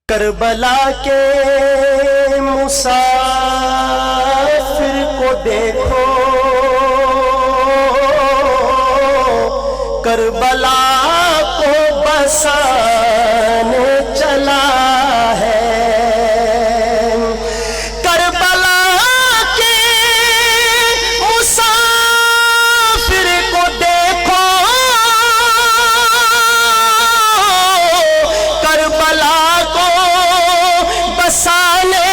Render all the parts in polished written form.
کربلا کے مسافر کو دیکھو، کربلا کو بسانے چلا ہے۔ کربلا کے مسافر کو دیکھو، کربلا کو بسانے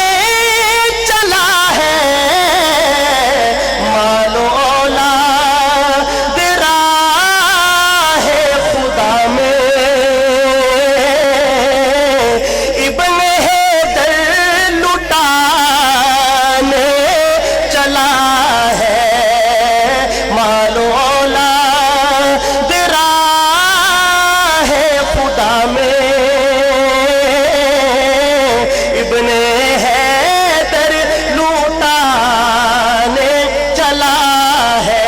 چلا ہے۔ مالو اولاد راہ خدا میں ابن حیدر لٹانے چلا ہے۔ مالو اولاد راہ خدا میں ابن حیدر لوٹانے چلا ہے۔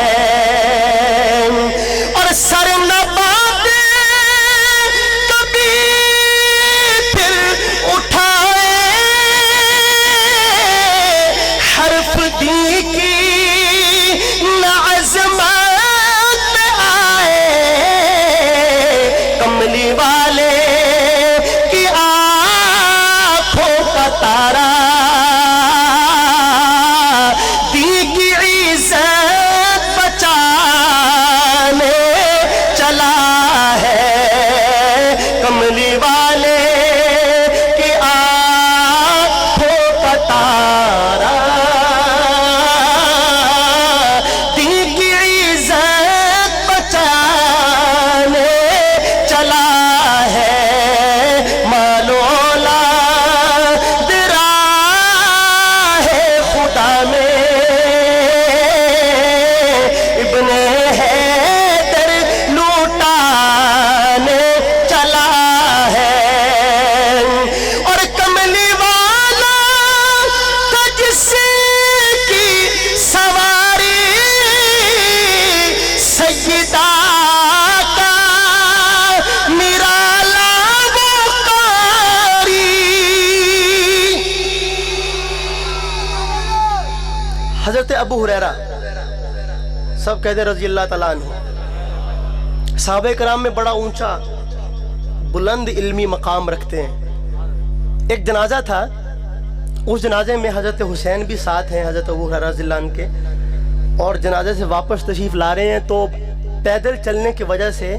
اور سر نباد کبھی پھر اٹھائے، حرف دی کی نہ عظمت میں آئے۔ کملی والے کی تارا دی کی عزت بچانے چلا ہے۔ کملی والے کی آنکھوں کا تارا دی کی عزت بچانے چلا ہے۔ مالو ابن حیدر لوٹانے چلا ہے۔ اور کملی والا تھا جس کی سواری، سیدہ کا نرالا وہ قاری۔ حضرت ابو ہریرہ سب کہتے رضی اللہ تعالیٰ عنہ، صحابہ کرام میں بڑا اونچا بلند علمی مقام رکھتے ہیں۔ ایک جنازہ تھا، اس جنازے میں حضرت حسین بھی ساتھ ہیں، حضرت ابو ہریرہ رضی اللہ عنہ کے، اور جنازے سے واپس تشریف لا رہے ہیں تو پیدل چلنے کی وجہ سے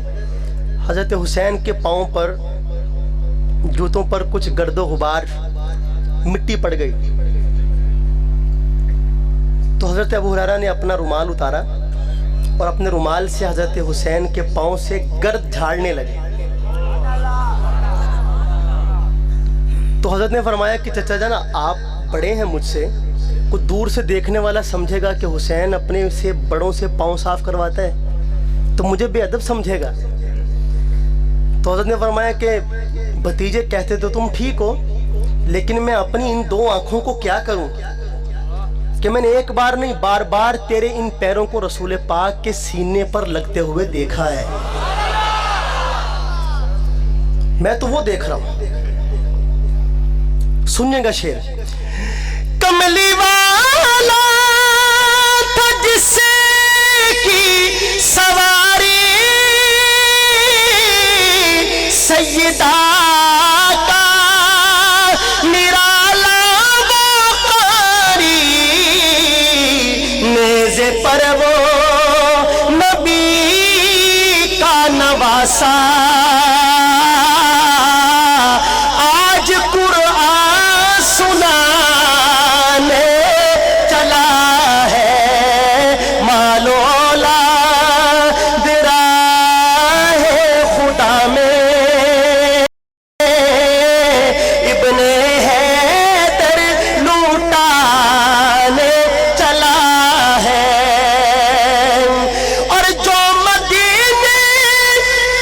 حضرت حسین کے پاؤں پر، جوتوں پر کچھ گرد و غبار، مٹی پڑ گئی۔ تو حضرت ابو ہریرہ نے اپنا رومال اتارا اور اپنے رومال سے حضرت حسین کے پاؤں سے گرد جھاڑنے لگے۔ تو حضرت نے فرمایا کہ چچا جان آپ بڑے ہیں مجھ سے، کوئی دور سے دیکھنے والا سمجھے گا کہ حسین اپنے سے بڑوں سے پاؤں صاف کرواتا ہے تو مجھے بے ادب سمجھے گا۔ تو حضرت نے فرمایا کہ بھتیجے کہتے تو تم ٹھیک ہو، لیکن میں اپنی ان دو آنکھوں کو کیا کروں کہ میں نے ایک بار نہیں بار بار تیرے ان پیروں کو رسول پاک کے سینے پر لگتے ہوئے دیکھا ہے۔ میں تو وہ دیکھ رہا ہوں۔ سنیے گا شعر۔ کملی والا تھا جس کی سواری، سیدہ کا نرالا وہ قاری۔ نیزے پر وہ نبی کا نواسا، آج قرآن سنانے چلا ہے۔ مالو اولاد راہ خدا میں ابن حیدر لوٹانے چلا ہے۔ اور جو مدینے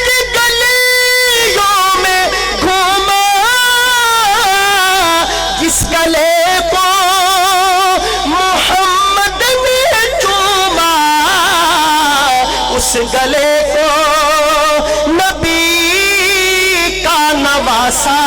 کی گلیوں میں گھوما، جس گلے کو محمد نے چوما، اس گلے کو نبی کا نواسا